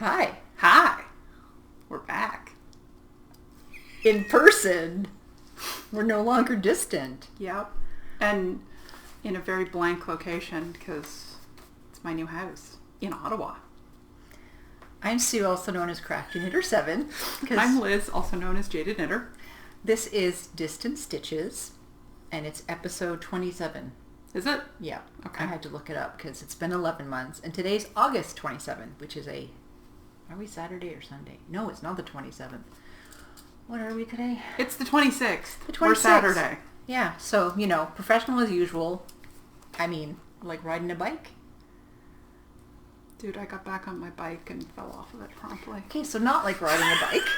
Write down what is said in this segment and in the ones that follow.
Hi. Hi. We're back. In person. We're no longer distant. Yep. And in a very blank location because it's my new house in Ottawa. I'm Sue, also known as Crafty Knitter 7. I'm Liz, also known as Jaded Knitter. This is Distant Stitches, and it's episode 27. Is it? Yeah. Okay. I had to look it up because it's been 11 months, and today's August 27th, which is are we Saturday or Sunday? No, it's not the 27th. What are we today? It's the 26th. The 26th. We're Saturday. Yeah, so, professional as usual. I mean, like riding a bike. Dude, I got back on my bike and fell off of it promptly. Okay, so not like riding a bike.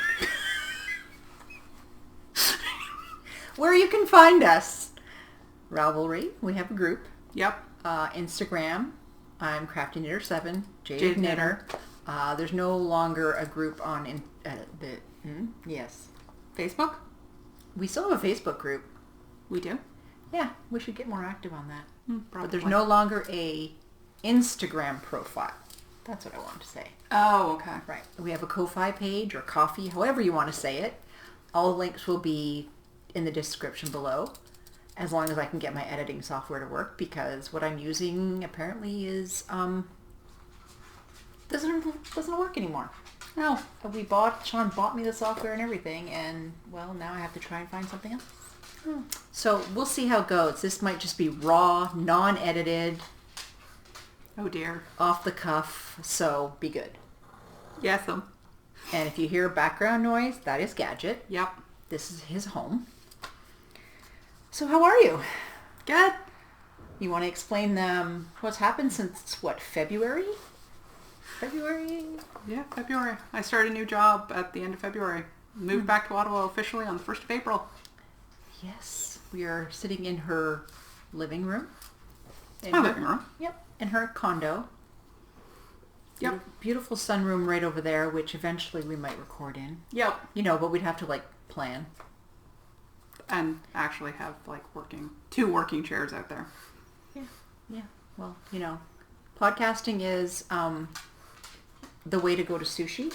Where you can find us. Ravelry, we have a group. Yep. Instagram, I'm Crafty Knitter 7, Jaded Knitter. There's no longer a group on yes. Facebook? We still have a Facebook group. We do? Yeah, we should get more active on that. Probably. But there's no longer a Instagram profile. That's what I wanted to say. Oh, okay. Right. We have a Ko-Fi page or Coffee, however you want to say it. All the links will be in the description below, as long as I can get my editing software to work, because what I'm using apparently is doesn't work anymore. No. Sean bought me the software and everything, and well, now I have to try and find something else. So we'll see how it goes. This might just be raw, non-edited. Oh dear. Off the cuff, so be good. Yes. And if you hear background noise, that is Gadget. Yep. This is his home. So how are you? Good. You want to explain them what's happened since, February? Yeah, February. I started a new job at the end of February. Moved back to Ottawa officially on the 1st of April. Yes. We are sitting in her living room. My living room. Yep. In her condo. Yep. Beautiful sunroom right over there, which eventually we might record in. Yep. But we'd have to plan. And actually have two working chairs out there. Yeah. Well, podcasting is the way to go to sushi.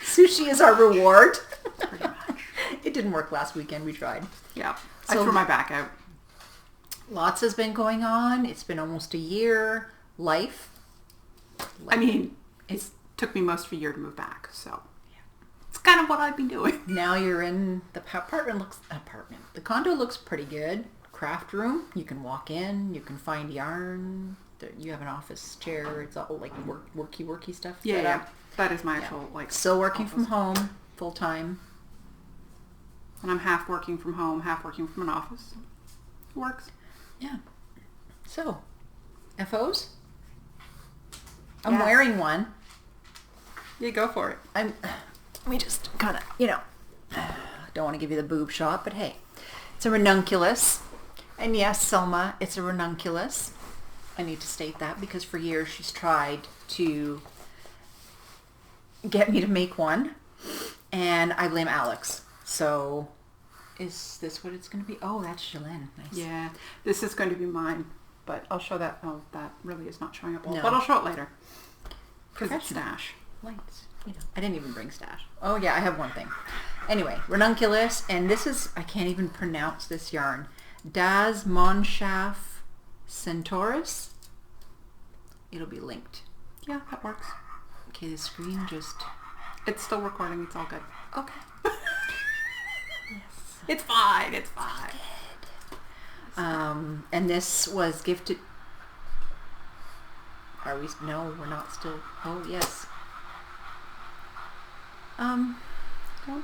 Sushi is our reward. Pretty much. It didn't work last weekend. We tried. Yeah. So, I threw my back out. Lots has been going on. It's been almost a year. Life. I mean, it took me most of a year to move back, so it's kind of what I've been doing. Now you're in the The condo looks pretty good. Craft room. You can walk in. You can find yarn. You have an office chair. It's all worky stuff. Yeah. That is my actual Still working office. from home full time. And I'm half working from home, half working from an office. It works. Yeah. So, FOs? I'm Yes. wearing one. Yeah, go for it. Let me just kind of, don't want to give you the boob shot, but hey, it's a ranunculus. And yes, Selma, it's a ranunculus. I need to state that because for years she's tried to get me to make one, and I blame Alex. So, is this what it's going to be? Oh, that's Jolene. Nice. Yeah, this is going to be mine, but I'll show that. Oh, that really is not showing up well, No. but I'll show it later. Because it's Professional. stash. Lights. I didn't even bring stash. Oh yeah, I have one thing. Anyway, ranunculus, and this is, I can't even pronounce this yarn. Das Mondschaf Centaurus. It'll be linked. Yeah, that works. Okay, the screen just... It's still recording. It's all good. Okay. Yes. It's fine. It's fine. And this was gifted... Are we... No, we're not still... Oh, yes. Don't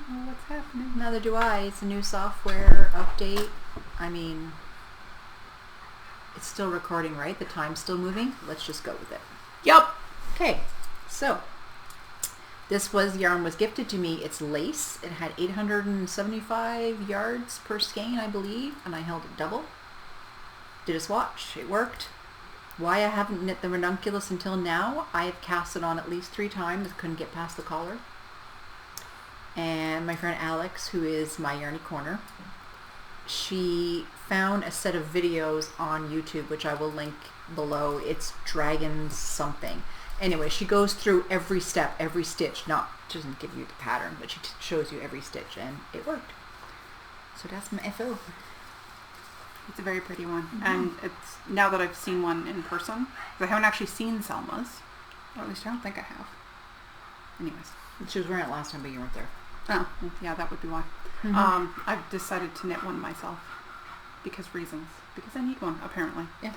know what's happening. Neither do I. It's a new software update. I mean... It's still recording, right? The time's still moving? Let's just go with it. Yep. Okay, so this yarn was gifted to me. It's lace. It had 875 yards per skein, I believe, and I held it double. Did a swatch. It worked. Why I haven't knit the ranunculus until now, I have cast it on at least 3 times. Couldn't get past the collar. And my friend Alex, who is MyYarnyCorner, she found a set of videos on YouTube, which I will link below. It's Dragon something. Anyway, she goes through every step, every stitch. She doesn't give you the pattern, but she shows you every stitch, and it worked. So that's my FO. It's a very pretty one. And it's, now that I've seen one in person, 'cause I haven't actually seen Selma's, or at least I don't think I have. Anyways. She was wearing it last time, but you weren't there. Oh, yeah, that would be why. I've decided to knit one myself because I need one, apparently. Yeah.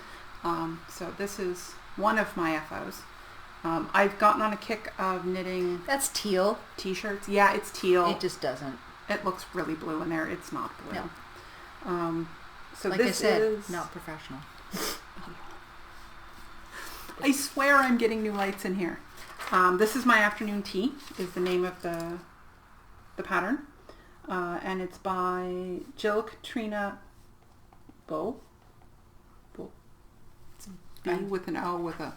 So this is one of my FOs. I've gotten on a kick of knitting... That's teal. T-shirts. Yeah, it's teal. It just doesn't. It looks really blue in there. It's not blue. No. So like this I said, is... not professional. I swear I'm getting new lights in here. This is My Afternoon Tea, is the name of the pattern. And it's by Jill Katrina Bow. It's B with an O with a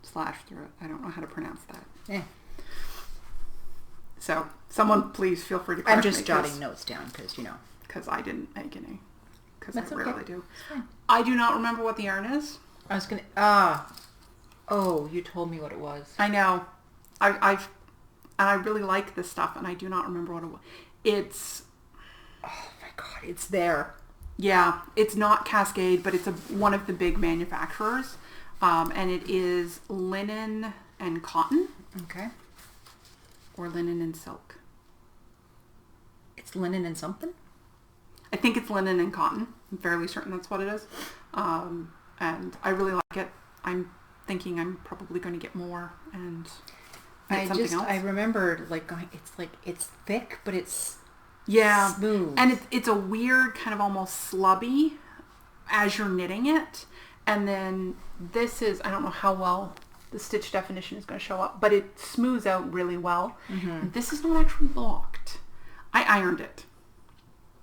slash through it. I don't know how to pronounce that. Yeah. So, someone please feel free to correct me. I'm just jotting notes down because, Because I didn't make any. Because I okay. rarely do. I do not remember what the yarn is. I was going to... Oh, you told me what it was. I know. I really like this stuff, and I do not remember what it was. It's... Oh my god, it's there. Yeah, it's not Cascade, but it's one of the big manufacturers. And it is linen and cotton. Okay. Or linen and silk. It's linen and something? I think it's linen and cotton. I'm fairly certain that's what it is. And I really like it. I'm thinking I'm probably going to get more and knit something else. I remember it's thick, but it's smooth. And it's a weird kind of almost slubby as you're knitting it. And then this is, I don't know how well the stitch definition is going to show up, but it smooths out really well. Mm-hmm. This is not actually blocked. I ironed it.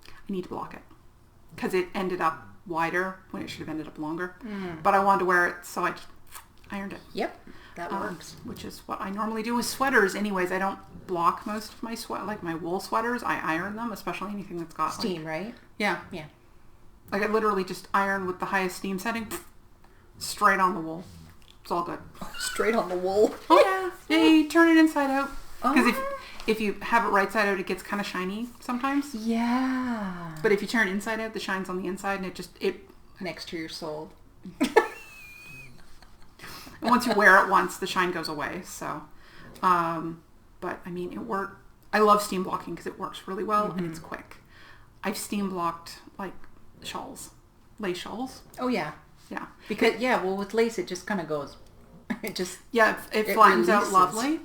I need to block it because it ended up wider when it should have ended up longer. Mm. But I wanted to wear it, so I ironed it. Yep, that works. Which is what I normally do with sweaters. Anyways, I don't block most of my like my wool sweaters. I iron them, especially anything that's got steam, right? Yeah. Yeah. Like I literally just iron with the highest steam setting, straight on the wool. It's all good. Straight on the wool. Oh yeah. You turn it inside out. Because if you have it right side out, it gets kind of shiny sometimes. Yeah. But if you turn it inside out, the shine's on the inside, and it next to your soul. And once you wear it once, the shine goes away. So, but I mean, it worked. I love steam blocking because it works really well and it's quick. I've steam blocked like shawls, lace shawls. Oh yeah. Yeah. Because with lace it just kind of goes. It flattens out lovely.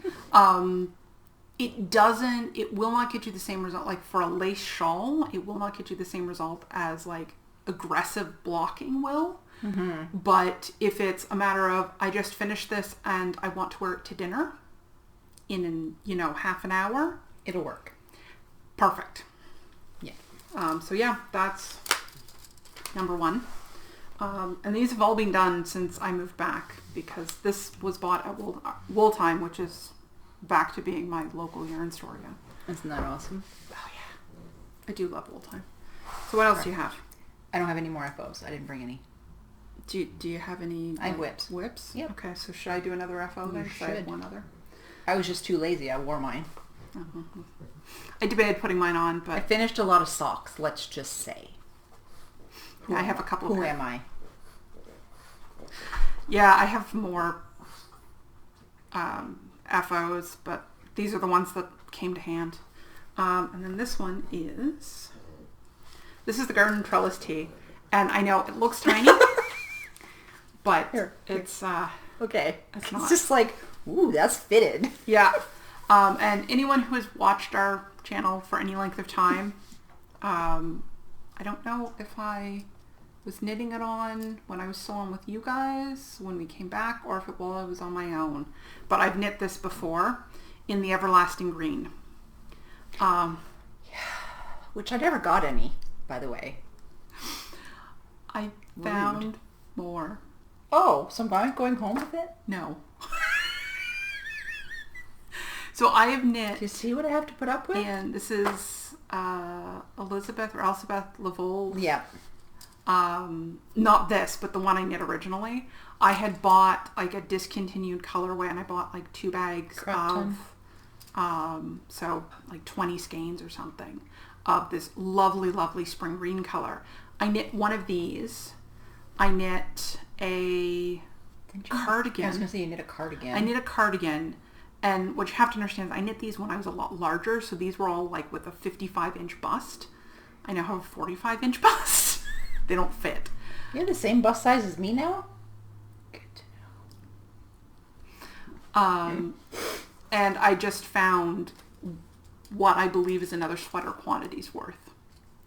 It will not get you the same result. Like for a lace shawl, it will not get you the same result as like aggressive blocking will. Mm-hmm. But if it's a matter of, I just finished this and I want to wear it to dinner in half an hour, it'll work. Perfect. Yeah. So yeah, that's number one. And these have all been done since I moved back because this was bought at Wool Time, which is back to being my local yarn store again. Isn't that awesome? Oh yeah. I do love Wool Time. So what else do you have? I don't have any more FOs. I didn't bring any. Do you have any? I have whips. Whips? Yep. Okay, so should I do another FO then? You should. I have one other. I was just too lazy. I wore mine. Uh-huh. I debated putting mine on, but... I finished a lot of socks, let's just say. I have a couple of... Who am I? Yeah, I have more FOs, but these are the ones that came to hand. And then this one is... This is the Garden Trellis Tee. And I know it looks tiny, but it's... Okay. It's not. It's just like, ooh, that's fitted. Yeah. And anyone who has watched our channel for any length of time, I don't know if I was knitting it on when I was still on with you guys, when we came back, or if it while I was on my own. But I've knit this before in the Everlasting Green. Which I never got any, by the way. I found more. Oh, so am I going home with it? No. So I have knit. Do you see what I have to put up with? And this is Elizabeth Lavole. Yeah. not this, but the one I knit originally. I had bought like a discontinued colorway, and I bought like 2 bags of, so like 20 skeins or something of this lovely, lovely spring green color. I knit one of these. I knit a cardigan. I was going to say you knit a cardigan. I knit a cardigan. And what you have to understand is I knit these when I was a lot larger. So these were all like with a 55-inch bust. I now have a 45-inch bust. They don't fit. You have the same bust size as me now? Good to know. And I just found what I believe is another sweater quantity's worth.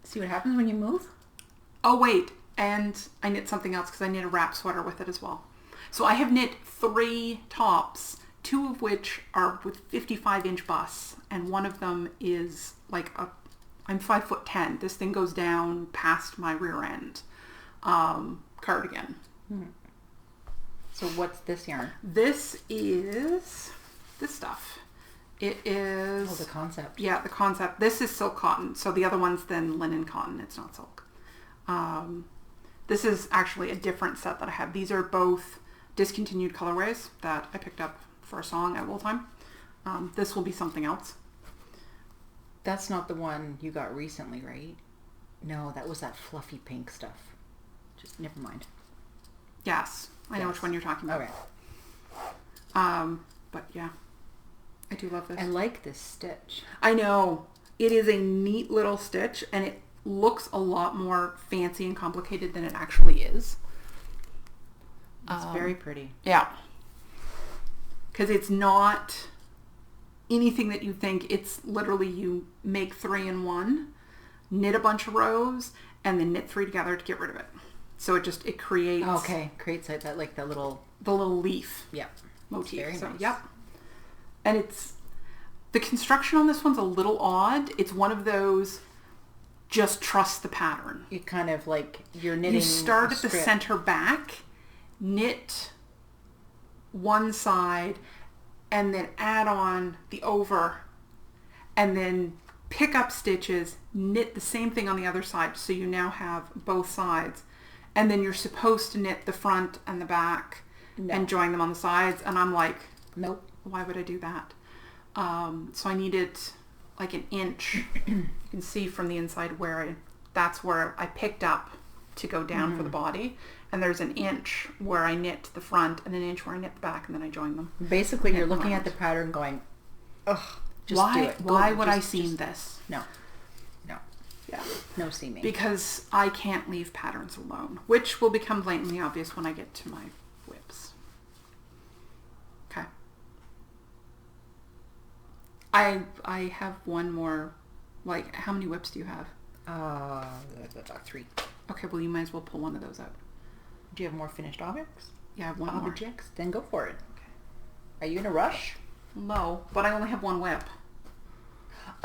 See what happens when you move? Oh, wait. And I knit something else because I knit a wrap sweater with it as well. So I have knit 3 tops, 2 of which are with 55-inch busts. And one of them is like I'm 5'10". This thing goes down past my rear end. Cardigan. So what's this yarn? This is this stuff. It is... Oh, the concept. Yeah, the concept. This is silk cotton. So the other one's then linen cotton. It's not silk. This is actually a different set that I have. These are both discontinued colorways that I picked up for a song at Wool Time. This will be something else. That's not the one you got recently, right? No, that was that fluffy pink stuff. Just never mind. Yes, I know which one you're talking about. Okay. But yeah, I do love this. I like this stitch. I know. It is a neat little stitch, and it looks a lot more fancy and complicated than it actually is. It's very pretty. Yeah. Because it's not anything that you think. It's literally you make 3 in 1, knit a bunch of rows, and then knit 3 together to get rid of it. So it creates... Okay, creates like that, the little leaf. Yep. Motif. Very So, nice. yep. And the construction on this one's a little odd. It's one of those just trust the pattern. You kind of like you're knitting. You start at the strip. center back, knit one side, and then add on the over, and then pick up stitches, knit the same thing on the other side, so you now have both sides. And then you're supposed to knit the front and the back and join them on the sides. And I'm like, nope. Why would I do that? So I needed like an inch. You can see from the inside that's where I picked up to go down for the body. And there's an inch where I knit the front and an inch where I knit the back, and then I join them. Basically, you're looking at the pattern going, ugh, just do it. Why would I seam this? No. Yeah. No seaming. Because I can't leave patterns alone, which will become blatantly obvious when I get to my whips. Okay. I have one more. Like, how many whips do you have? 3. Okay, well, you might as well pull one of those out. Do you have more finished objects? Yeah, I have one more. Objects? Then go for it. Okay. Are you in a rush? No, but I only have one whip.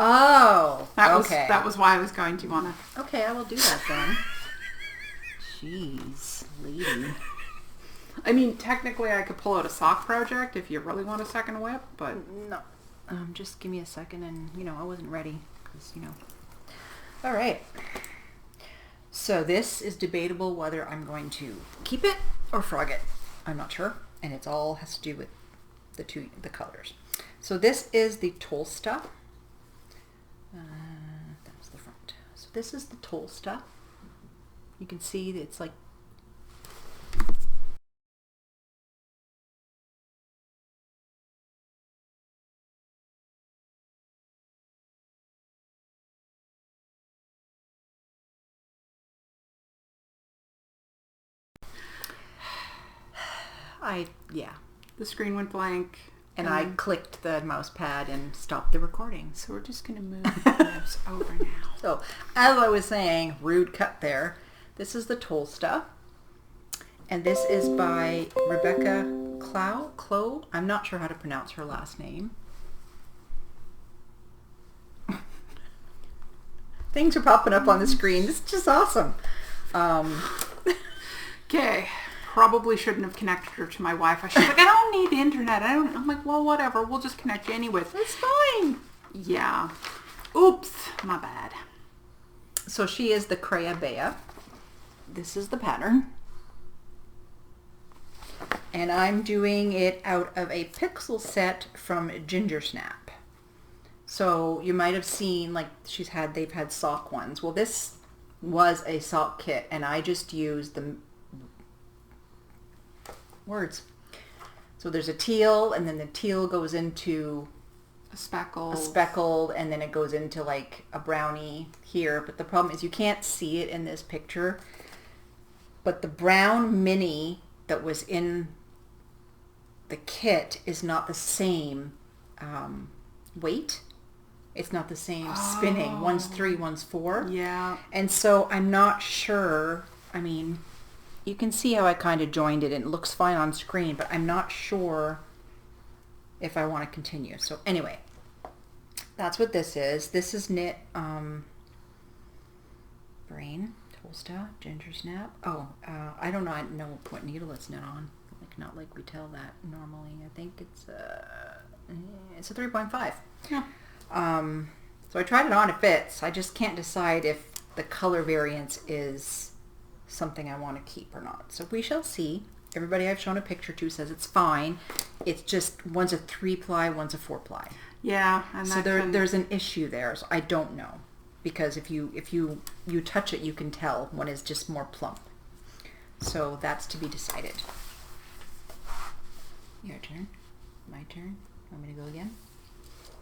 Oh, That was why I was going to want to. Okay, I will do that then. Jeez, lady. I mean, technically I could pull out a sock project if you really want a second whip, but... No. Just give me a second and, I wasn't ready. Because, All right. So this is debatable whether I'm going to keep it or frog it. I'm not sure. And it's all has to do with the colors. So this is the Tolsta. That's the front. So this is the Tolsta. You can see that it's like The screen went blank. And I clicked the mouse pad and stopped the recording. So we're just going to move this over now. So, as I was saying, rude cut there. This is the Tolsta. And this is by Rebecca Clow. I'm not sure how to pronounce her last name. Things are popping up on the screen. This is just awesome. Okay. Probably shouldn't have connected her to my Wi-Fi. She's like, I don't need the internet. I'm like, well, whatever. We'll just connect you anyways. It's fine. Yeah. Oops. My bad. So she is the Crea Bea. this is the pattern. And I'm doing it out of a pixel set from Gingersnapthat. So you might have seen, like, they've had sock ones. Well, this was a sock kit, and I just used the words. So there's a teal, and then the teal goes into a speckled, and then it goes into like a brownie here. But the problem is you can't see it in this picture. But the brown mini that was in the kit is not the same weight. It's not the same spinning. One's 3, one's 4. Yeah. And so I'm not sure. I mean, you can see how I kind of joined it and it looks fine on screen, but I'm not sure if I want to continue. So anyway, that's what this is. This is knit Brain, Tolsta, Gingersnapthat. I don't know what needle it's knit on. Like, not like we tell that normally. I think it's a 3.5. Yeah. So I tried it on, it fits. I just can't decide if the color variance is something I want to keep or not. So we shall see. Everybody I've shown a picture to says it's fine. It's just one's a 3-ply, one's a 4-ply. Yeah, and so there's an issue there. So I don't know, because if you touch it, you can tell one is just more plump. So that's to be decided. Your turn. My turn. Want me to go again?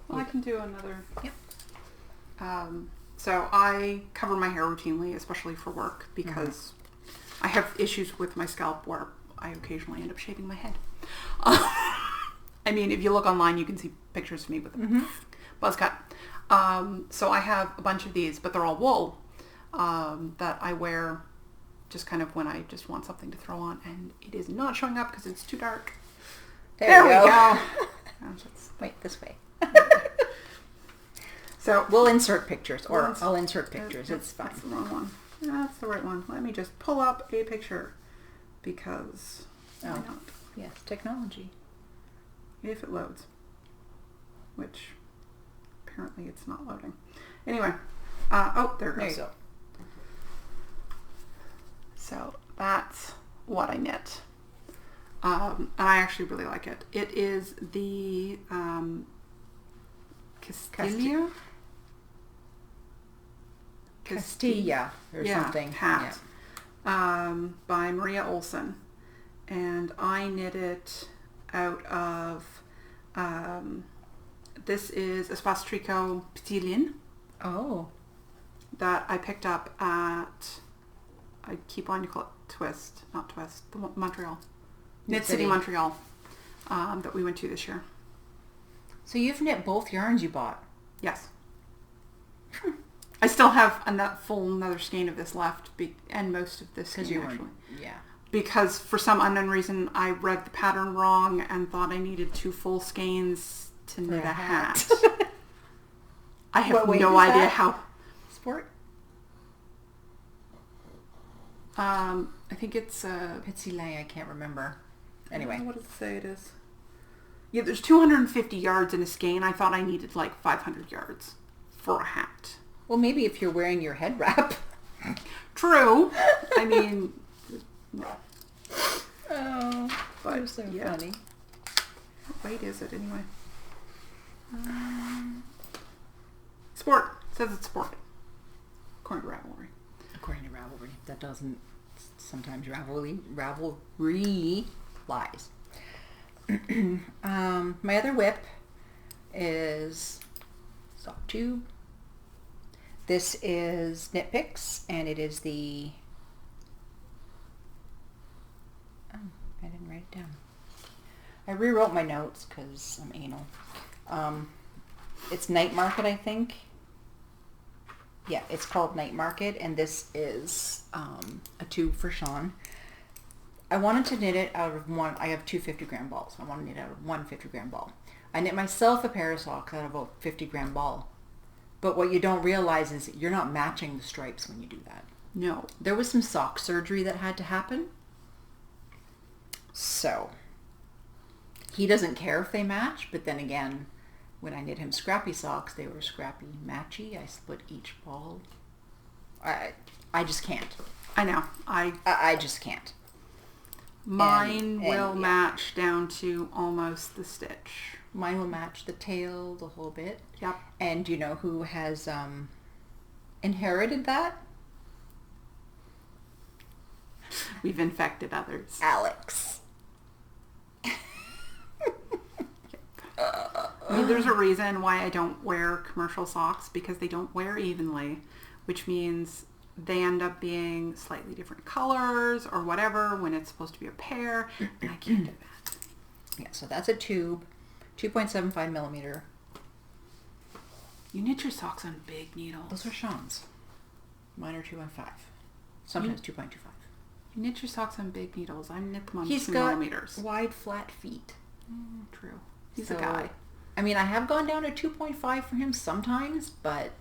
Well, I can do another. Yep. So I cover my hair routinely, especially for work, because I have issues with my scalp where I occasionally end up shaving my head. I mean, if you look online, you can see pictures of me with a buzz cut. So I have a bunch of these, but they're all wool that I wear just kind of when I just want something to throw on, and it is not showing up because it's too dark. There we go. Wait, this way. So we'll insert pictures, or I'll insert pictures. It's fine. That's the wrong one. That's the right one. Let me just pull up a picture, because why not? Yes, technology. If it loads, which apparently it's not loading. Anyway, there it goes. There you go. So that's what I knit. And I actually really like it. It is the Castilleja or something. Hat. By Maria Olson. And I knit it out of, this is Espace Tricot Petit Lin. Oh. That I picked up at, I keep wanting to call it Twist, not Twist, the Montreal. Knit City, Montreal, that we went to this year. So you've knit both yarns you bought? Yes. I still have another skein of this left, and most of this skein actually. Yeah. Because for some unknown reason, I read the pattern wrong and thought I needed 2 full skeins to knit a hat. I have no idea how. Sport? I think it's Pizzilet, I can't remember. Anyway. What does it say it is? Yeah, there's 250 yards in a skein. I thought I needed like 500 yards for a hat. Well, maybe if you're wearing your head wrap. True. I mean, no. Oh, but you're so funny. What weight is it anyway? Sport. It says it's sport. According to Ravelry. According to Ravelry. That doesn't... Sometimes Ravelry lies. My other whip is sock tube. This is Knit Picks, and it is the... Oh, I didn't write it down. I rewrote my notes because I'm anal. It's Night Market, I think. Yeah, it's called Night Market, and this is a tube for Sean. I wanted to knit it out of one. I have 2 50-gram balls. I want to knit out of 1 50-gram ball. I knit myself a pair of socks out of a 50-gram ball. But what you don't realize is you're not matching the stripes when you do that. No. There was some sock surgery that had to happen. So, he doesn't care if they match, but then again, when I knit him scrappy socks, they were scrappy matchy. I split each ball. I just can't. I know. I just can't. Mine will match down to almost the stitch. Mine will match the tail the whole bit. Yep. And do you know who has inherited that? We've infected others. Alex. I mean, there's a reason why I don't wear commercial socks, because they don't wear evenly, which means they end up being slightly different colors or whatever when it's supposed to be a pair, and I can't do that. Yeah, so that's a tube, 2.75 millimeter. You knit your socks on big needles. Those are Sean's. Mine are 2.5. Sometimes 2.25. You knit your socks on big needles. I knit them on He's 2 got millimeters. wide, flat feet. True. He's a guy. I mean, I have gone down to 2.5 for him sometimes, but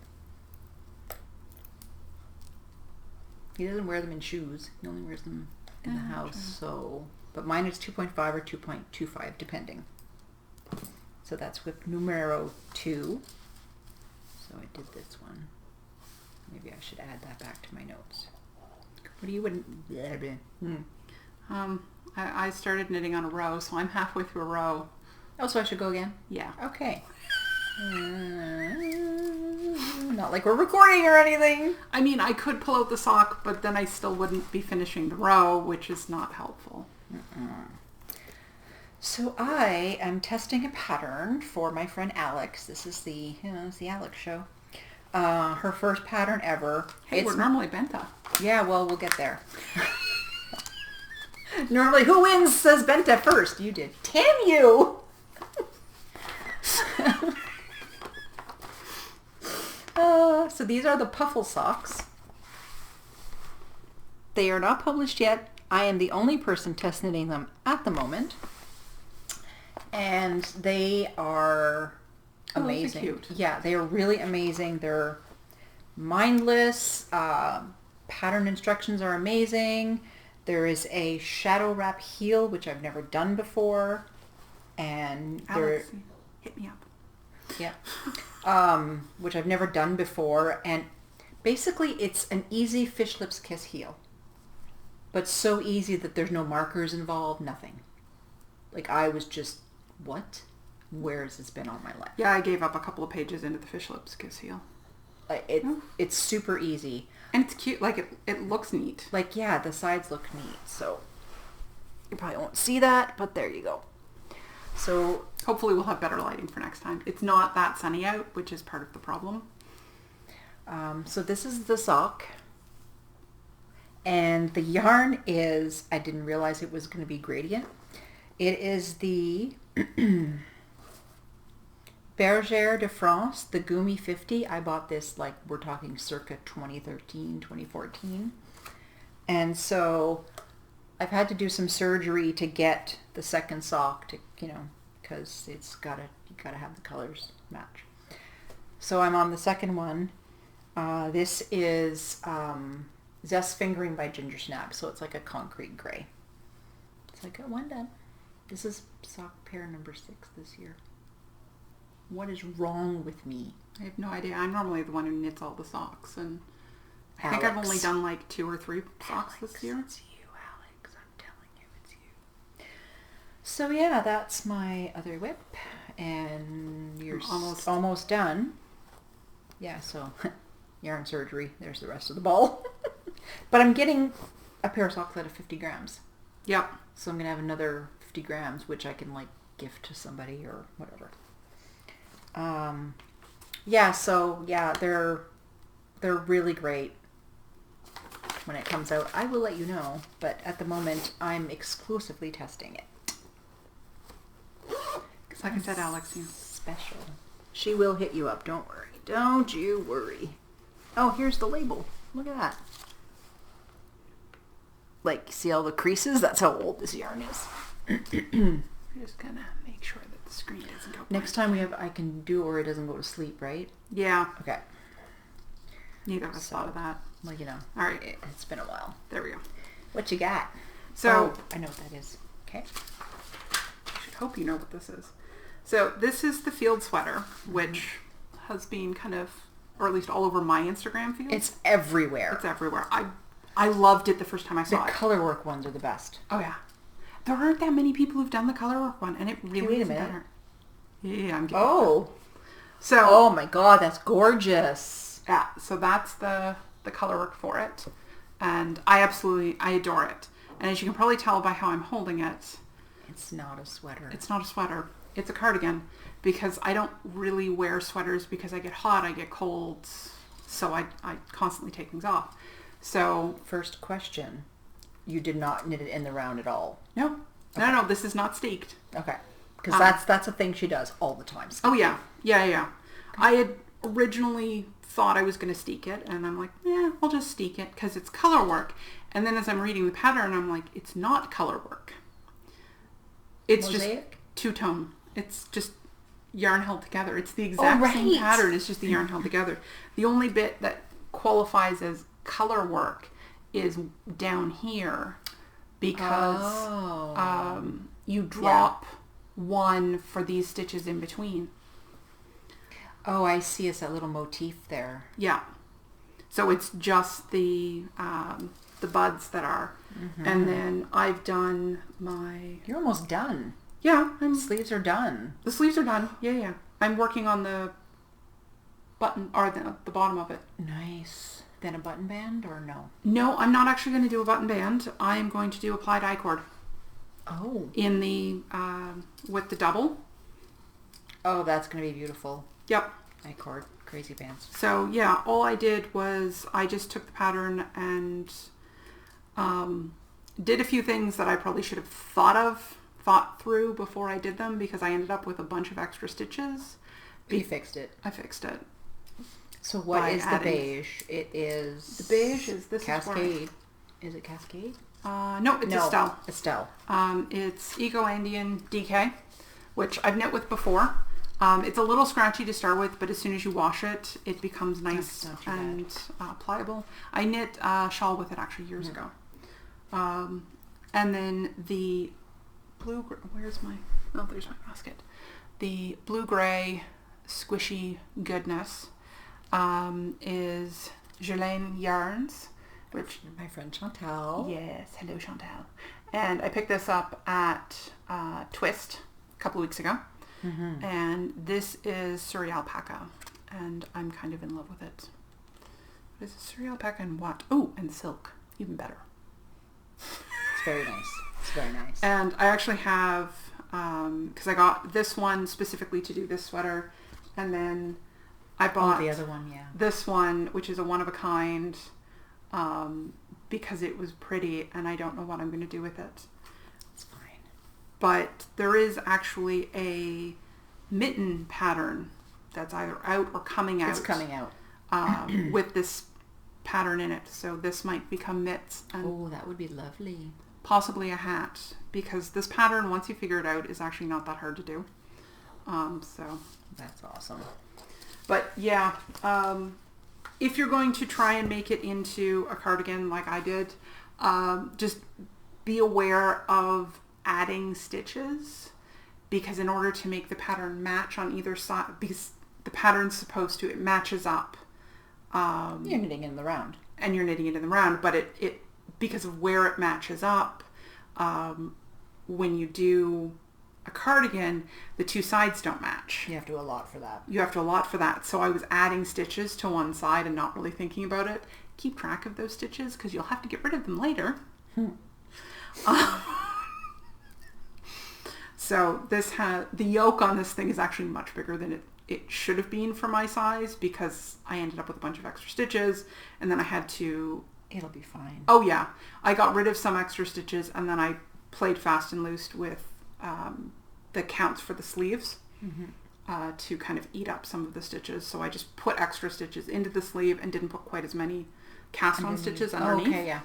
he doesn't wear them in shoes. He only wears them in the house. True. So, but mine is 2.5 or 2.25, depending. So that's with numero 2. So I did this one. Maybe I should add that back to my notes. What do you I started knitting on a row, so I'm halfway through a row. Oh, so I should go again? Yeah. Okay. Not like we're recording or anything. I mean, I could pull out the sock, but then I still wouldn't be finishing the row, which is not helpful. So I am testing a pattern for my friend Alex. This is it's the Alex show. Her first pattern ever. Hey, we're normally Benta. Yeah, well, we'll get there. Normally, who wins says Benta first. You did. Damn you! So these are the Puffle Socks. They are not published yet. I am the only person test knitting them at the moment. And they are amazing. Cute. Yeah, they are really amazing. They're mindless. Pattern instructions are amazing. There is a shadow wrap heel, which I've never done before. And Alex, hit me up. Yeah. Which I've never done before. And basically it's an easy fish lips kiss heel. But so easy that there's no markers involved, nothing. Like I was just, what? Where has this been all my life? Yeah, I gave up a couple of pages into the fish lips kiss heel. It's super easy. And it's cute. Like, it looks neat. Like, yeah, the sides look neat. So you probably won't see that, but there you go. So hopefully we'll have better lighting for next time. It's not that sunny out, which is part of the problem. So this is the sock. And the yarn is, I didn't realize it was going to be gradient. It is the Bergere de France, the Goomy 50. I bought this, like, we're talking circa 2013, 2014. And so I've had to do some surgery to get the second sock to, because you gotta have the colors match. So I'm on the second one. This is Zest Fingering by Gingersnapthat, so it's like a concrete gray. So I got one done. This is sock pair number 6 this year. What is wrong with me? I have no idea. I'm normally the one who knits all the socks, and I Alex. think I've only done like 2 or 3 socks this year. It's you, Alex. I'm telling you, it's you. So yeah, that's my other whip, and you're almost done. Yeah, so yarn surgery. There's the rest of the ball. But I'm getting a pair of socks out of 50 grams. Yep. So I'm gonna have another 50 grams, which I can like gift to somebody or whatever. Yeah, so yeah, they're really great. When it comes out, I will let you know, but at the moment I'm exclusively testing it. Because like I said, Alex, special. She will hit you up, don't worry. Don't you worry. Oh, here's the label. Look at that. Like, see all the creases? That's how old this yarn is. I'm just gonna make sure that the screen doesn't go blank. Next time I can do or it doesn't go to sleep, right? Yeah. Okay. Neither of us thought of that. Well, All right. It's been a while. There we go. What you got? So I know what that is. Okay. I should hope you know what this is. So this is the field sweater, which has been kind of, or at least all over my Instagram feed. It's everywhere. It's everywhere. I loved it the first time I saw The it. color work ones are the best. Oh yeah. There aren't that many people who've done the color work one, and it really wait a isn't minute. that hard. Yeah, I'm getting Oh. So Oh my god, that's gorgeous. yeah, so that's the color work for it. And I adore it. And as you can probably tell by how I'm holding it, It's not a sweater. it's not a sweater. It's a cardigan, because I don't really wear sweaters because I get hot, I get cold, so I constantly take things off. So First question. You did not knit it in the round at all. no, no, this is not steeked. Okay. Because that's a thing she does all the time. Oh yeah, yeah. I had originally thought I was going to steek it, and I'm like, yeah, I'll just steek it because it's color work. And then as I'm reading the pattern, I'm like, it's not color work. It's Mosaic? just two-tone. It's just yarn held together. It's the exact same pattern. It's just the yarn held together. The only bit that qualifies as color work is down here, because you drop one for these stitches in between. Oh, I see. It's that little motif there. Yeah. So it's just the buds that are. Mm-hmm. And then I've done my... You're almost done. Yeah. Sleeves are done. The sleeves are done. Yeah. I'm working on the button, or the bottom of it. Nice. Then a button band or no? No, I'm not actually going to do a button band. I'm going to do applied I-cord. Oh. In the, with the double. Oh, that's going to be beautiful. Yep. I-cord. Crazy pants. So yeah, all I did was I just took the pattern and did a few things that I probably should have thought through before I did them, because I ended up with a bunch of extra stitches. You fixed it. I fixed it. So what is the beige? It is... The beige is this Cascade. Is it Cascade? No, it's Estelle. Estelle. It's Eco Indian DK, which I've knit with before. It's a little scratchy to start with, but as soon as you wash it, it becomes nice and pliable. I knit a shawl with it actually years ago. And then the blue... Where's my... Oh, there's my basket. The blue-gray squishy goodness is Gelaine Yarns, which... My friend Chantal. Yes, hello Chantal. And I picked this up at Twist a couple of weeks ago. Mm-hmm. And this is Surrey alpaca, and I'm kind of in love with it. What is it? Surrey alpaca and what? Oh, and silk, even better. It's very nice. It's very nice. And I actually have, because I got this one specifically to do this sweater, and then I bought the other one, yeah. This one, which is a one of a kind, because it was pretty, and I don't know what I'm going to do with it. But there is actually a mitten pattern that's either out or coming out. It's coming out. With this pattern in it. So this might become mitts. And that would be lovely. Possibly a hat. Because this pattern, once you figure it out, is actually not that hard to do. So that's awesome. But yeah, if you're going to try and make it into a cardigan like I did, just be aware of adding stitches, because in order to make the pattern match on either side, because the pattern's supposed to, it matches up. You're knitting in the round. And you're knitting it in the round, but it because of where it matches up, when you do a cardigan, the two sides don't match. You have to do a lot for that. You have to allot for that. So I was adding stitches to one side and not really thinking about it. Keep track of those stitches, because you'll have to get rid of them later. So the yoke on this thing is actually much bigger than it should have been for my size, because I ended up with a bunch of extra stitches, and then I had to... It'll be fine. Oh yeah. I got rid of some extra stitches, and then I played fast and loose with the counts for the sleeves to kind of eat up some of the stitches. So I just put extra stitches into the sleeve and didn't put quite as many cast-on stitches underneath. Okay, yeah.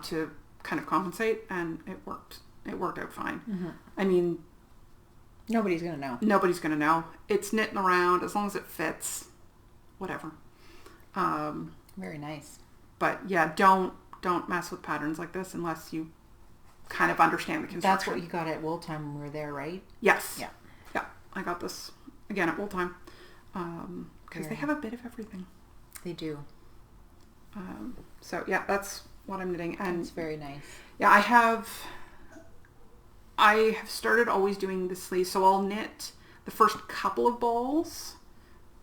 To kind of compensate, and it worked. It worked out fine. I mean... Nobody's going to know. Nobody's going to know. It's knitting around. As long as it fits, whatever. Very nice. But yeah, don't mess with patterns like this unless you kind of understand the construction. That's what you got at Wool Time when we were there, right? Yes. Yeah. Yeah. I got this again at Wool Time. Because they have a bit of everything. They do. So yeah, that's what I'm knitting. And it's very nice. Yeah, I have started always doing the sleeves. So I'll knit the first couple of balls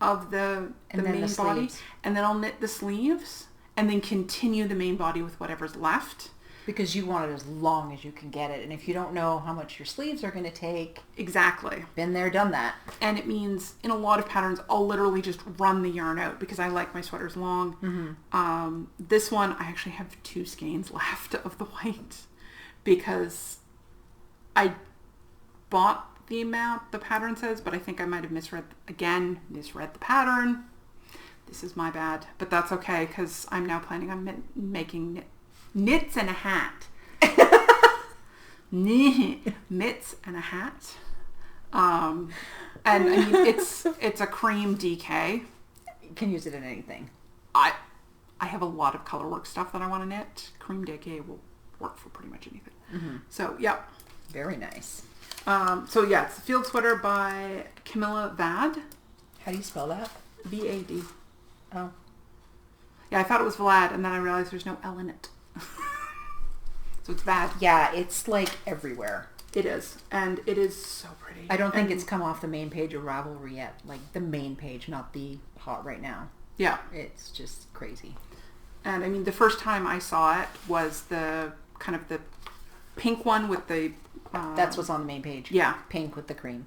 of the main body, and then I'll knit the sleeves, and then continue the main body with whatever's left. Because you want it as long as you can get it. And if you don't know how much your sleeves are going to take... Exactly. Been there, done that. And it means in a lot of patterns, I'll literally just run the yarn out because I like my sweaters long. Mm-hmm. This one, I actually have 2 skeins left of the white because I bought the amount the pattern says, but I think I might have misread the pattern. This is my bad, but that's okay because I'm now planning on making knits and a hat. Mitts and a hat. And I mean, it's a cream DK. You can use it in anything. I have a lot of colorwork stuff that I want to knit. Cream DK will work for pretty much anything. Mm-hmm. So, yeah. Very nice. So, yeah, it's a field sweater by Camilla Vad. How do you spell that? V-A-D. Oh. Yeah, I thought it was Vlad, and then I realized there's no L in it. So it's bad. Yeah, it's like everywhere. It is. And it is so pretty. I don't think it's come off the main page of Ravelry yet. Like the main page, not the hot right now. Yeah. It's just crazy. And I mean, the first time I saw it was the kind of the pink one with the... That's what's on the main page. Yeah. Pink with the cream.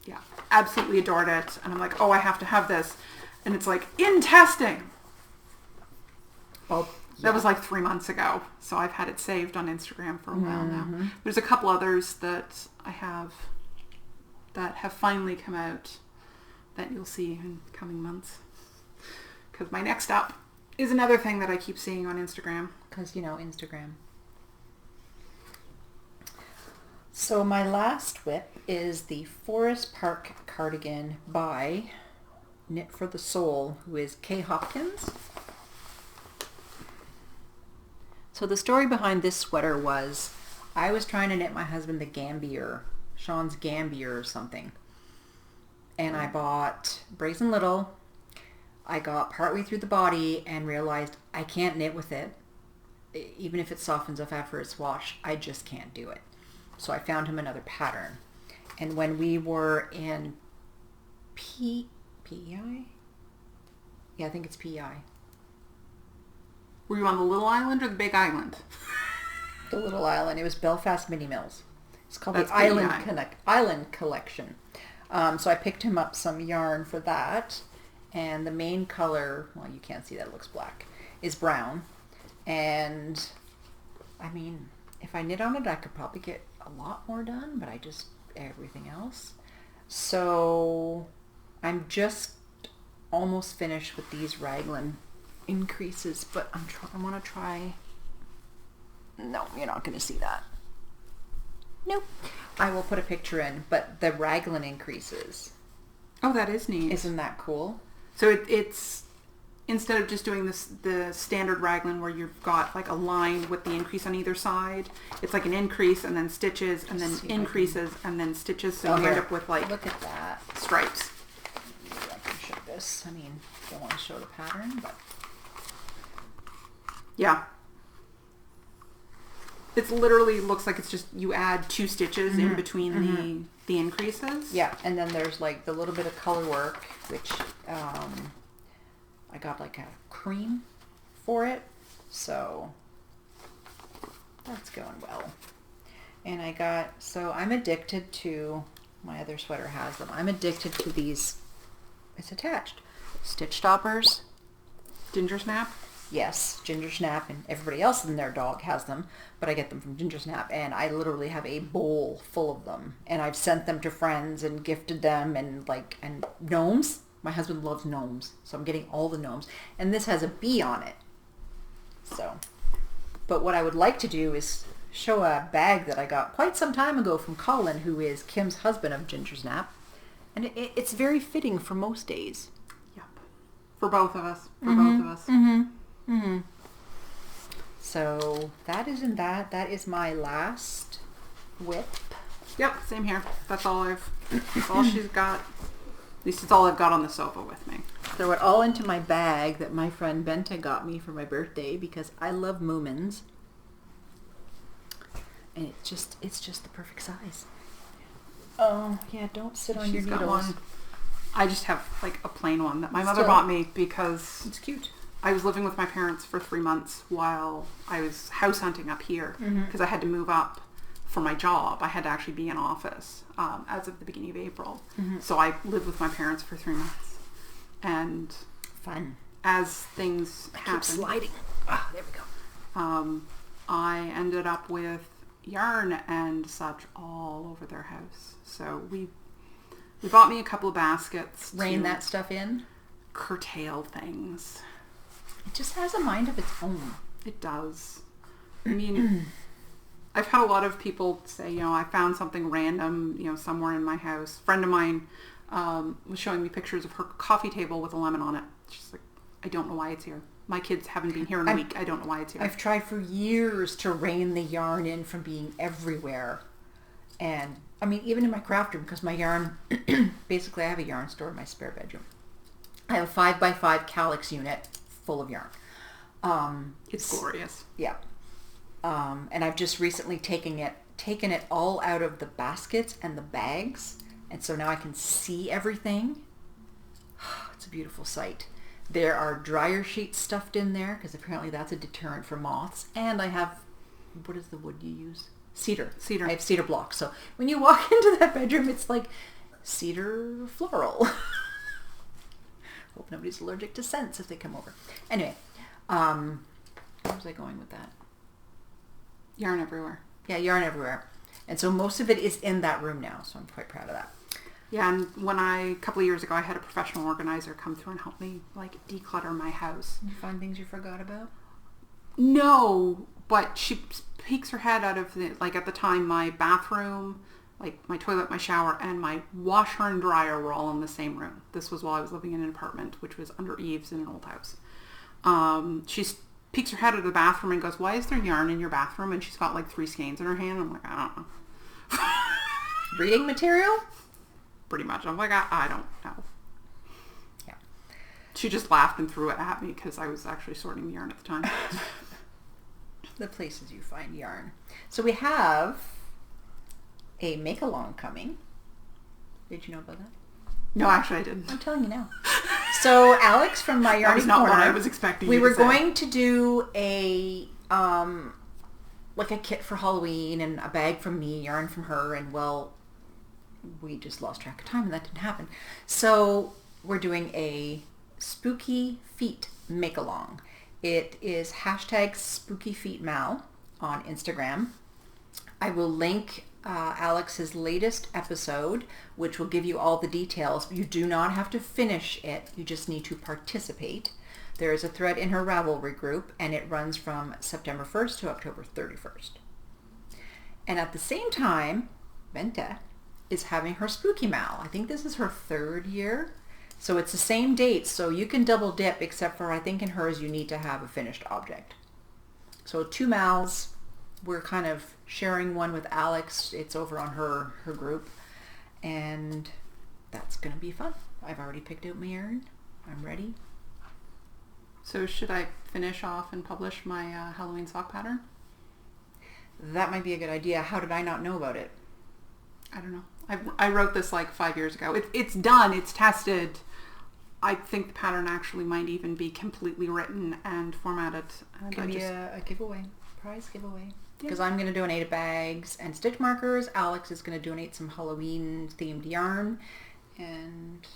Yeah. Absolutely adored it. And I'm like, oh, I have to have this. And it's like, in testing. Oh, that was like 3 months ago. So I've had it saved on Instagram for a while now. There's a couple others that I have that have finally come out that you'll see in coming months. Because my next up is another thing that I keep seeing on Instagram. Because, you know, Instagram. So my last whip is the Forest Park Cardigan by Knit for the Soul, who is Kay Hopkins. So the story behind this sweater was I was trying to knit my husband the Gambier, Sean's Gambier or something. And I bought Brazen Little. I got partway through the body and realized I can't knit with it. Even if it softens up after it's washed, I just can't do it. So I found him another pattern. And when we were in PEI? Yeah, I think it's PEI. Were you on the little island or the big island? The little island. It was Belfast Mini Mills. It's called That's the Island Collection. So I picked him up some yarn for that. And the main color, well, you can't see that, it looks black, is brown. And, I mean, if I knit on it, I could probably get a lot more done, but I just, everything else. So I'm just almost finished with these raglan increases, but I want to try, no, you're not going to see that. Nope. I will put a picture in, but the raglan increases. Oh, that is neat. Isn't that cool? So it's, instead of just doing the standard raglan where you've got like a line with the increase on either side, it's like an increase and then stitches and then increases and then stitches, so you end up with like, look at that, stripes. Maybe I can show this. I mean, don't want to show the pattern, but yeah. It's literally looks like it's just you add 2 stitches in between the increases. Yeah, and then there's like the little bit of color work, which I got like a cream for it, so that's going well. And I got, so I'm addicted to, my other sweater has them, I'm addicted to these, it's attached, stitch stoppers. Gingersnap? Yes, Gingersnap, and everybody else and their dog has them, but I get them from Gingersnap, and I literally have a bowl full of them, and I've sent them to friends and gifted them, and like, and gnomes. My husband loves gnomes, so I'm getting all the gnomes, and this has a bee on it. So, but what I would like to do is show a bag that I got quite some time ago from Colin, who is Kim's husband of Gingersnap, and it's very fitting for most days. Yep. For both of us. For both of us. So that is in that. That is my last whip. Yep, same here. That's all she's got. At least it's all I've got on the sofa with me. throw it all into my bag that my friend Benta got me for my birthday because I love Moomins. And it's just the perfect size. Oh, yeah, don't sit on your She's got needles. one. I just have like a plain one that my mother bought me because it's cute. I was living with my parents for 3 months while I was house hunting up here because I had to move up for my job. I had to actually be in office as of the beginning of April. So I lived with my parents for 3 months. And fun. As things happen, keep sliding. Ah, there we go. I ended up with yarn and such all over their house. So we bought me a couple of baskets. Rein that stuff in. Curtail things. It just has a mind of its own. It does. I mean, I've had a lot of people say, I found something random, somewhere in my house. A friend of mine was showing me pictures of her coffee table with a lemon on it. She's like, I don't know why it's here. My kids haven't been here in a week. I don't know why it's here. I've tried for years to rein the yarn in from being everywhere. And, I mean, even in my craft room, because my yarn, basically I have a yarn store in my spare bedroom. I have a 5x5 calyx unit full of yarn. It's glorious. Yeah. And I've just recently taken it all out of the baskets and the bags. And so now I can see everything. It's a beautiful sight. There are dryer sheets stuffed in there because apparently that's a deterrent for moths. And I have, what is the wood you use? Cedar. I have cedar blocks. So when you walk into that bedroom, it's like cedar floral. Hope nobody's allergic to scents if they come over. Anyway, where was I going with that? Yarn everywhere. Yeah, yarn everywhere. And so most of it is in that room now, so I'm quite proud of that. Yeah, and a couple of years ago, I had a professional organizer come through and help me, declutter my house. You find things you forgot about? No, but she peeks her head out of at the time, my bathroom, my toilet, my shower, and my washer and dryer were all in the same room. This was while I was living in an apartment, which was under eaves in an old house. She peeks her head out of the bathroom and goes, why is there yarn in your bathroom? And she's got 3 skeins in her hand. I'm like, I don't know. Reading material? Pretty much. I'm like, I don't know. Yeah. She just laughed and threw it at me because I was actually sorting the yarn at the time. The places you find yarn. So we have a make-along coming. Did you know about that? No, actually I didn't. I'm telling you now. So Alex from MyYarnyCorner. That was not what I was expecting. We were going to do a a kit for Halloween and a bag from me, yarn from her, and we just lost track of time and that didn't happen. So we're doing a spooky feet make-along. It is #SpookyFeetMal on Instagram. I will link Alex's latest episode, which will give you all the details. You do not have to finish it. You just need to participate. There is a thread in her Ravelry group, and it runs from September 1st to October 31st. And at the same time, Benta is having her Spooky Mal. I think this is her 3rd year. So it's the same date, so you can double dip, except for I think in hers you need to have a finished object. So 2 Mals. We're kind of sharing one with Alex. It's over on her group. And that's going to be fun. I've already picked out my yarn. I'm ready. So should I finish off and publish my Halloween sock pattern? That might be a good idea. How did I not know about it? I don't know. I wrote this 5 years ago. It's done. It's tested. I think the pattern actually might even be completely written and formatted. And Could be a giveaway. Prize giveaway. Because I'm going to donate bags and stitch markers. Alex is going to donate some Halloween themed yarn and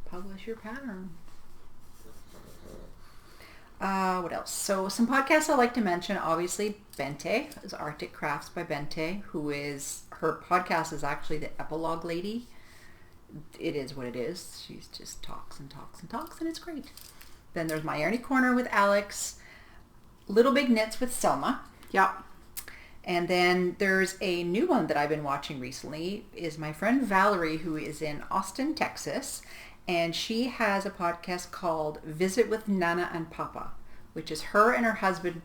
publish your pattern. What else? So some podcasts I like to mention. Obviously, Bente is Arctic Crafts by Bente, her podcast is actually the Epilogue Lady. It is what it is. She just talks and talks and talks, and it's great. Then there's MyYarnyCorner with Alex. Little Big Knits with Selma. Yep. And then there's a new one that I've been watching recently is my friend Valerie, who is in Austin, Texas. And she has a podcast called Visit with Nana and Papa, which is her and her husband.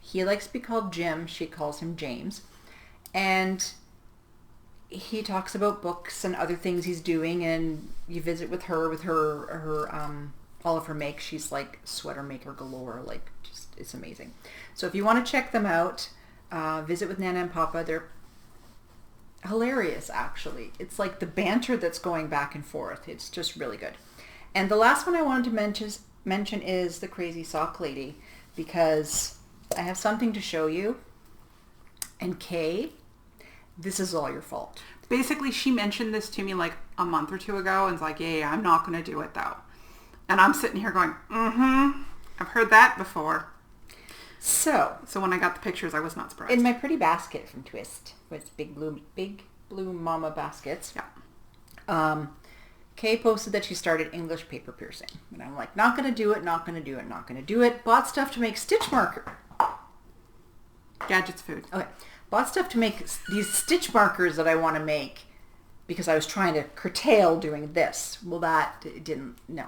He likes to be called Jim. She calls him James. And he talks about books and other things he's doing, and you visit with her all of her makes. She's like sweater maker galore. Like, just, it's amazing. So if you want to check them out, visit with Nana and Papa. They're hilarious, actually. It's like the banter that's going back and forth. It's just really good. And the last one I wanted to mention is the Crazy Sock Lady, because I have something to show you. And Kay, this is all your fault. Basically, she mentioned this to me like a month or two ago and was like, yeah, I'm not going to do it though. And I'm sitting here going, I've heard that before. So when I got the pictures, I was not surprised. In my pretty basket from Twist, with big blue mama baskets. Yeah. Kay posted that she started English paper piercing. And I'm like, not going to do it, not going to do it, not going to do it. Bought stuff to make stitch marker. Gadgets food. Okay. Bought stuff to make these stitch markers that I want to make because I was trying to curtail doing this. Well, that didn't, no.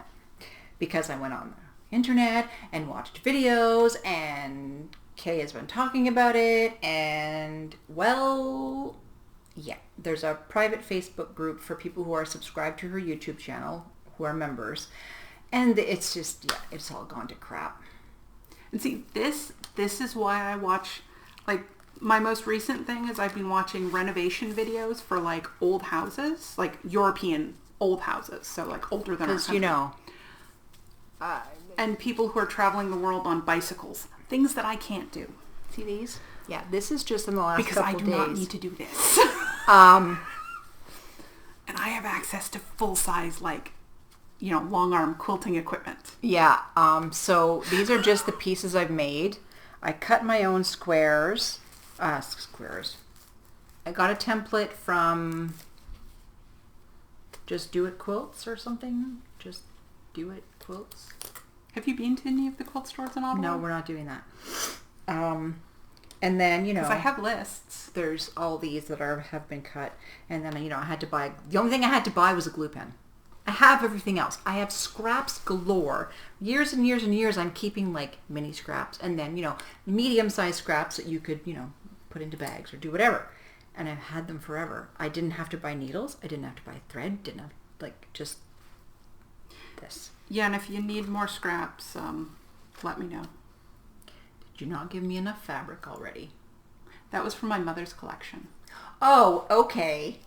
Because I went on the internet and watched videos, and Kay has been talking about it, and, well, yeah. There's a private Facebook group for people who are subscribed to her YouTube channel, who are members, and it's just, yeah, it's all gone to crap. And see, this is why I watch, like, my most recent thing is I've been watching renovation videos for, like, old houses, like European old houses, so, like, older than our country. Because, you know... and people who are traveling the world on bicycles. Things that I can't do. See these? Yeah, this is just in the last couple days. Because I do not need to do this. And I have access to full-size, like, you know, long-arm quilting equipment. Yeah, so these are just the pieces I've made. I cut my own squares. I got a template from Just Do It Quilts or something. Just Do It Quilts. Have you been to any of the quilt stores in Ottawa? No, we're not doing that. And then, you know... Because I have lists. There's all these that have been cut. And then, you know, I had to buy... The only thing I had to buy was a glue pen. I have everything else. I have scraps galore. Years and years and years I'm keeping, like, mini scraps. And then, you know, medium-sized scraps that you could, you know, put into bags or do whatever. And I've had them forever. I didn't have to buy needles. I didn't have to buy thread. Didn't have, like, just this. Yeah, and if you need more scraps, let me know. Did you not give me enough fabric already? That was from my mother's collection. Oh, okay.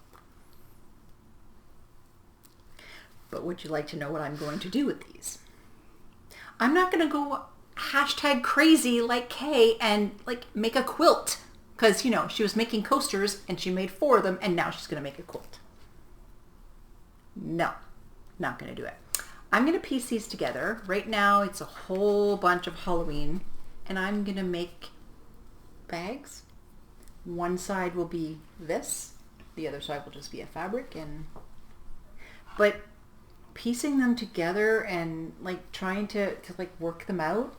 But would you like to know what I'm going to do with these? I'm not going to go #crazy like Kay and, like, make a quilt. Because, you know, she was making coasters and she made 4 of them and now she's going to make a quilt. No, not going to do it. I'm going to piece these together. Right now it's a whole bunch of Halloween, and I'm going to make bags. One side will be this. The other side will just be a fabric. But piecing them together and, like, trying to like work them out,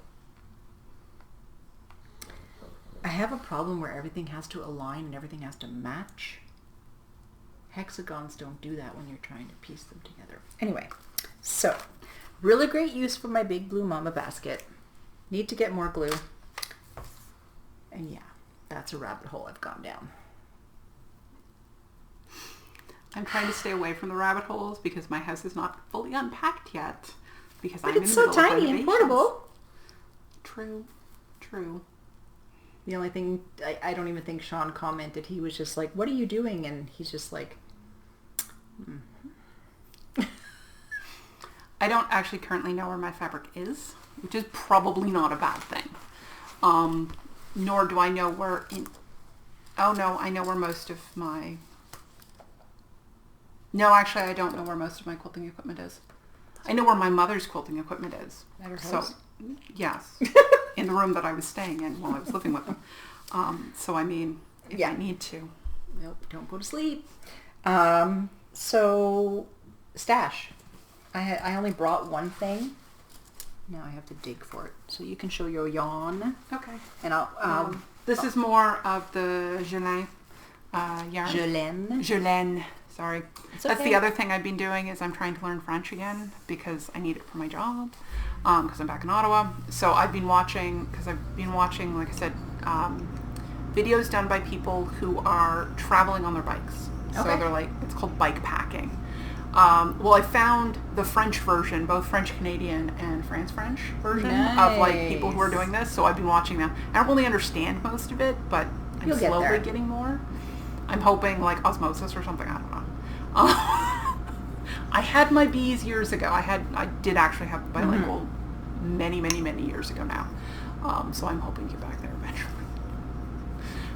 I have a problem where everything has to align and everything has to match. Hexagons don't do that when you're trying to piece them together. Anyway, so really great use for my big blue mama basket. Need to get more glue. And yeah, that's a rabbit hole I've gone down. I'm trying to stay away from the rabbit holes because my house is not fully unpacked yet. Because but it's so tiny and portable. True. The only thing, I don't even think Sean commented. He was just like, what are you doing? And he's just like, I don't actually currently know where my fabric is, which is probably not a bad thing. Nor do I know where oh no, I know where most of my... No, actually I don't know where most of my quilting equipment is. I know where my mother's quilting equipment is. At her house? So, yes. In the room that I was staying in while I was living with them. So I mean, if I need to. Nope, don't go to sleep. So, stash. I only brought one thing. Now I have to dig for it. So you can show your yarn. Okay. And I'll... this is more of the Gelin yarn. Gelin. Sorry. That's the other thing I've been doing is I'm trying to learn French again because I need it for my job. Because I'm back in Ottawa. So I've been watching, like I said, videos done by people who are traveling on their bikes. So Okay. they're like, it's called bike packing. Well, I found the French version, both French Canadian and France French version of like people who are doing this. So I've been watching them. I don't really understand most of it, but I'm You'll get slowly there. getting more. I'm hoping like osmosis or something. I don't know. I had my bees years ago. I did actually have bilingual many years ago now. So I'm hoping to get back there eventually.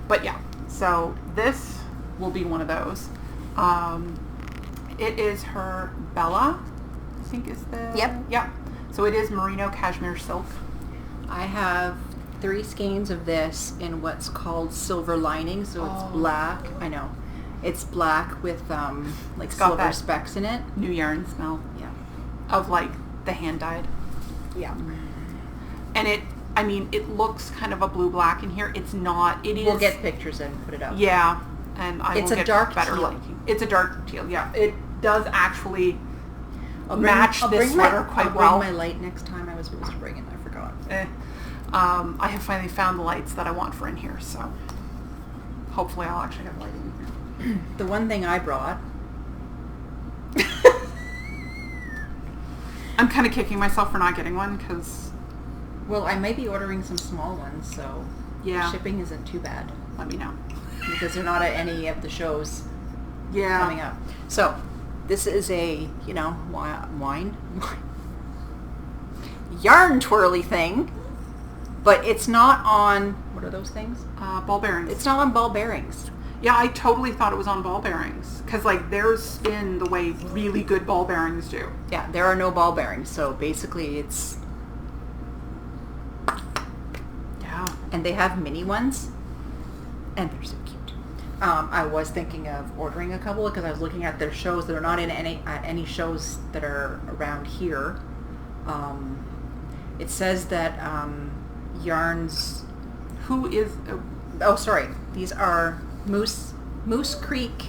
But yeah, so this will be one of those. It is her Bella, I think is the... Yep. So it is merino cashmere silk. I have 3 skeins of this in what's called silver lining, so it's black. I know. It's black with like silver specks in it. New yarn smell. Yeah. Of like the hand dyed. Yeah. And it looks kind of a blue-black in here. It's not. It is. We'll get pictures and put it up. Yeah. And It's will a get dark better teal. liking. It's a dark teal, yeah. It does actually I'll match this sweater quite well. I'll bring my light next time. I was supposed to bring it. I forgot. I have finally found the lights that I want for in here, so hopefully I'll actually have lighting in here. The one thing I brought. I'm kind of kicking myself for not getting one because... Well, I might be ordering some small ones, so yeah, shipping isn't too bad. Let me know. Because they're not at any of the shows Yeah. coming up. So, this is a, wine? Yarn twirly thing, but it's not on, what are those things? Ball bearings. It's not on ball bearings. Yeah, I totally thought it was on ball bearings because like theirs spin the way really good ball bearings do. Yeah, there are no ball bearings, so basically it's... Yeah. And they have mini ones, and they're so cute. I was thinking of ordering a couple because I was looking at their shows. They're not in any shows that are around here. It says that yarns... Who is... Oh, sorry. These are Moose Creek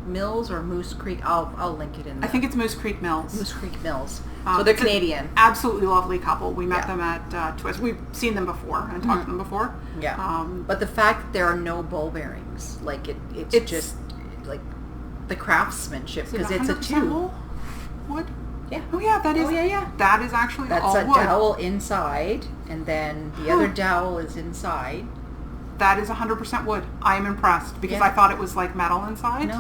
Mills or Moose Creek. I'll link it in. I think it's Moose Creek Mills. Moose Creek Mills. So they're Canadian. Absolutely lovely couple. We met them at Twist. We've seen them before and talked to them before. Yeah. But the fact that there are no ball bearings, like it's just like the craftsmanship because it's a tube. Wood. Yeah. Oh yeah, that is. Oh yeah. That is actually That's all a wood. dowel inside, and then the other dowel is inside. That is 100% wood. I am impressed because Yeah. I thought it was like metal inside.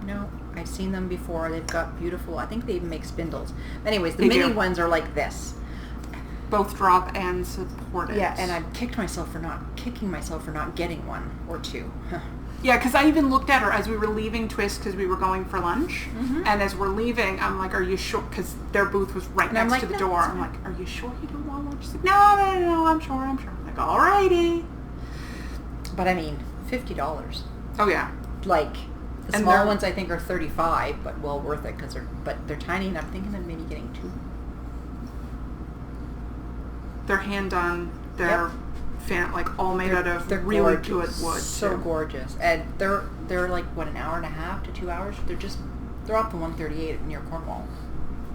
No, I've seen them before. They've got beautiful. I think they even make spindles. Anyways, the They mini do. ones are like this. Both drop and supported. Yeah, and I'm kicking myself for not getting one or two. Yeah, because I even looked at her as we were leaving Twist because we were going for lunch. And as we're leaving, I'm like, are you sure? Because their booth was right next to the door. I'm like, are you sure you don't want lunch? She's like, no, I'm sure. I'm like, alrighty. But I mean, $50. Oh, yeah. Like, the And small they're- ones I think are $35, but well worth it because they're tiny, and I'm thinking of maybe getting 2. They're hand done. They're like all made out of They're really gorgeous. good wood. So too. gorgeous, and they're like what, an hour and a half to 2 hours. They're off the 138 near Cornwall.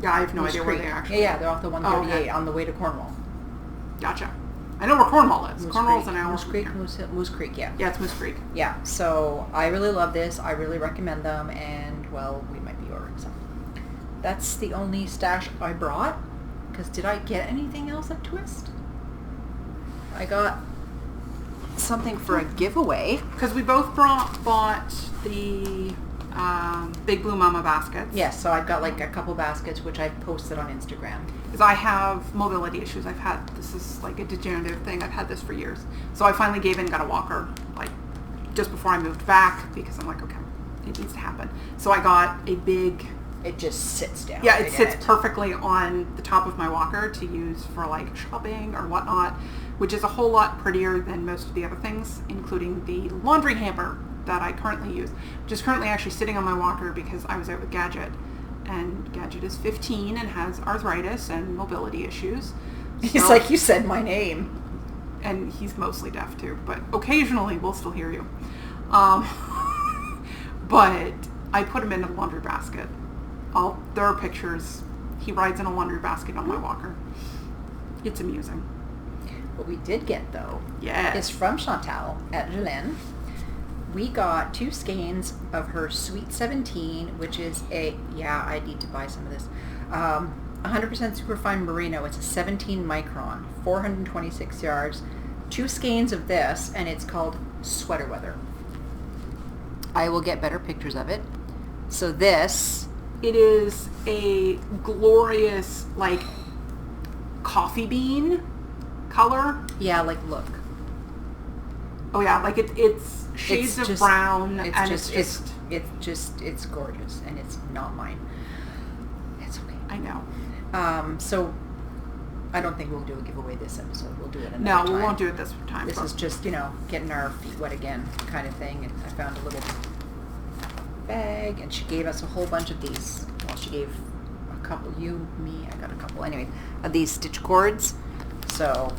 Yeah, I have no Moose idea Creek. where they actually. Yeah, they're off the 138 okay. on the way to Cornwall. Gotcha. I know where Cornwall is. Moose Cornwall's Creek. an hour Moose from Creek, here. Moose Creek, yeah. Yeah, it's Moose Creek. Yeah, so I really love this. I really recommend them, and well, we might be ordering some. That's the only stash I brought. Because did I get anything else at Twist? I got something for a giveaway. Because we both bought the Big Blue Mama baskets. Yes, so I've got like a couple baskets, which I've posted on Instagram. Because I have mobility issues. This is like a degenerative thing. I've had this for years. So I finally gave in and got a walker, like, just before I moved back, because I'm like, okay, it needs to happen. So I got a big... It just sits down. Yeah, it sits perfectly on the top of my walker to use for like shopping or whatnot, which is a whole lot prettier than most of the other things, including the laundry hamper that I currently use, which is currently actually sitting on my walker because I was out with Gadget, and Gadget is 15 and has arthritis and mobility issues. It's So- like you said my name. and he's mostly deaf too, but occasionally we'll still hear you. But I put him in a laundry basket. There are pictures. He rides in a laundry basket on my walker. It's amusing. What we did get though Yeah. is from Chantal at Julien. we got 2 skeins of her Sweet 17, which is I need to buy some of this. 100% superfine merino. It's a 17 micron, 426 yards. 2 skeins of this, and it's called Sweater Weather. I will get better pictures of it. So this... It is a glorious, like, coffee bean color. Yeah, like, look. Oh yeah, like it's shades of brown, and it's gorgeous, and it's not mine. It's okay. I know. So I don't think we'll do a giveaway this episode. We'll do it another time. No, we won't do it this time. This is just, getting our feet wet again kind of thing. And I found a little bag, and she gave us a whole bunch of these. Well, she gave a couple, you, me, I got a couple. Anyway, of these stitch cords. So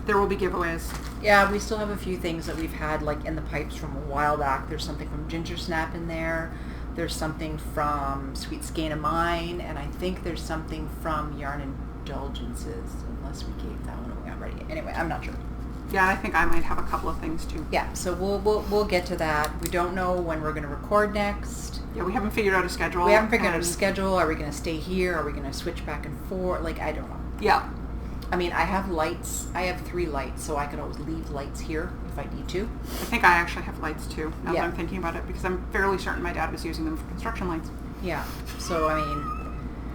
there will be giveaways. Yeah, we still have a few things that we've had like in the pipes from a while back. There's something from Gingersnapthat in there. There's something from Sweet Skein of Mine, and I think there's something from Yarn Indulgences, unless we gave that one away already. Anyway, I'm not sure. Yeah, I think I might have a couple of things too. Yeah, so we'll get to that. We don't know when we're going to record next. Yeah, we haven't figured out a schedule. We haven't figured out a schedule. Are we going to stay here? Are we going to switch back and forth? Like, I don't know. Yeah. I mean, I have lights. I have 3 lights, so I can always leave lights here if I need to. I think I actually have lights too, now that I'm thinking about it, because I'm fairly certain my dad was using them for construction lights. Yeah. So, I mean,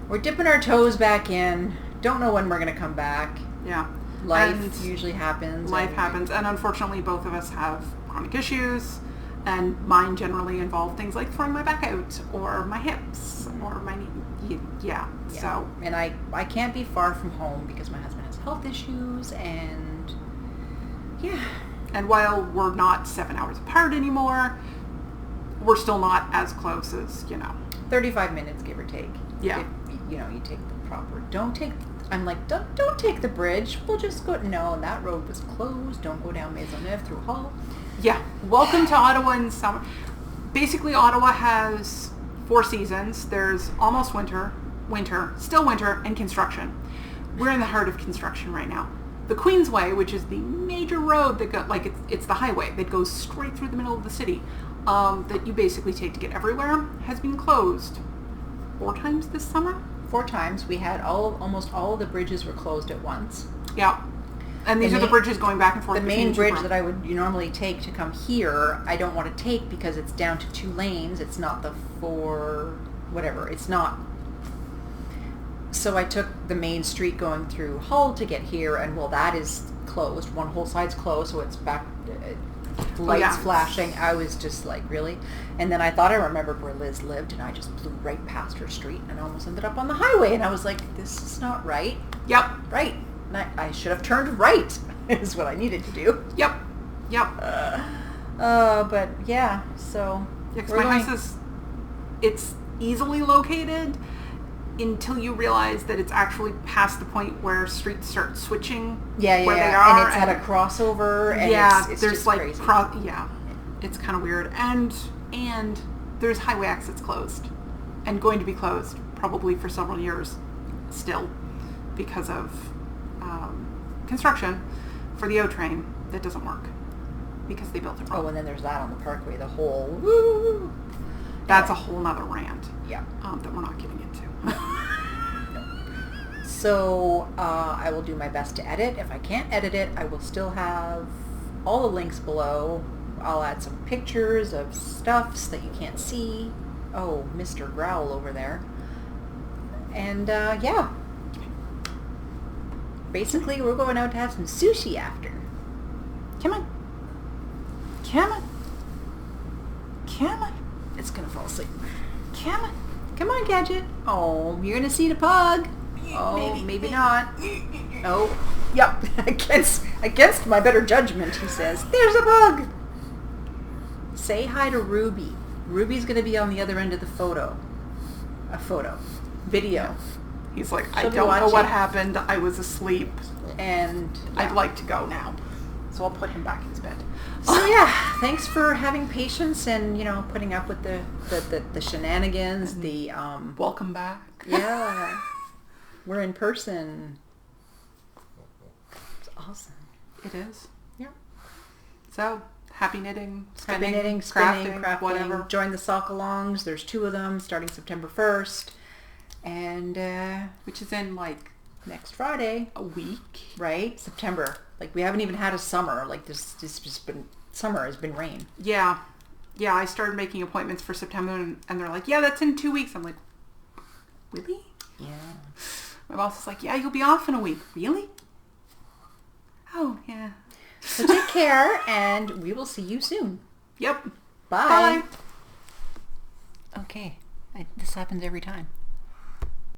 we're dipping our toes back in. Don't know when we're going to come back. Yeah. Life usually happens. Life happens. And unfortunately, both of us have chronic issues. And mine generally involve things like throwing my back out or my hips or my knee. Yeah. So. And I can't be far from home because my husband has health issues, and yeah. And while we're not 7 hours apart anymore, we're still not as close as, 35 minutes, give or take. Yeah. If, you take the proper, I'm like, don't take the bridge. We'll just go, no, that road was closed. Don't go down Maisonneuve through Hull. Yeah. Welcome to Ottawa in summer. Basically, Ottawa has 4 seasons. There's almost winter, still winter, and construction. We're in the heart of construction right now. The Queensway, which is the major road that it's the highway that goes straight through the middle of the city, that you basically take to get everywhere, has been closed 4 times this summer. 4 times. We had almost all of the bridges were closed at once. Yeah. And these are the bridges going back and forth. The main bridge that I would normally take to come here, I don't want to take because it's down to 2 lanes. It's not the 4, whatever. It's not. So I took the main street going through Hull to get here, and that is closed. One whole side's closed, so it's back, lights flashing. I was just like, really? And then I thought I remembered where Liz lived, and I just blew right past her street and almost ended up on the highway. And I was like, this is not right. Yep. Right. And I should have turned right is what I needed to do. Yep. But yeah, so. Yeah, because my house it's easily located until you realize that it's actually past the point where streets start switching where they are. And it's at a crossover. And it's there's just like, crazy. It's kind of weird. And there's highway exits closed and going to be closed probably for several years still because of construction for the O train that doesn't work because they built it wrong. Oh, and then there's that on the Parkway, the whole woo. That's a whole nother rant. Yeah. That we're not getting into. So I will do my best to edit. If I can't edit it, I will still have all the links below. I'll add some pictures of stuffs that you can't see. Oh, Mr. Growl over there. And yeah. Basically, we're going out to have some sushi after. Come on. It's going to fall asleep. Come on, Gadget. Oh, you're going to see the pug. Oh, maybe not. Oh, yep. Against my better judgment, he says, there's a bug. Say hi to Ruby. Ruby's going to be on the other end of the video. He's like, I don't know what happened. I was asleep. And I'd like to go now. So I'll put him back in his bed. So yeah, thanks for having patience and, putting up with the shenanigans, the welcome back. Yeah. We're in person. It's awesome. It is. Yeah. So Happy knitting, Happy spinning, knitting, crafting, whatever. Join the sock-alongs. There's 2 of them starting September 1st. And Which is in like next Friday. a week. Right? September. Like, we haven't even had a summer. Like, this just been, summer has been rain. Yeah. Yeah, I started making appointments for September and they're like, yeah, that's in 2 weeks. I'm like, really? Yeah. My boss is like, yeah, you'll be off in a week. Really? Oh, yeah. So take care, and we will see you soon. Yep. Bye. Bye. Okay. This happens every time.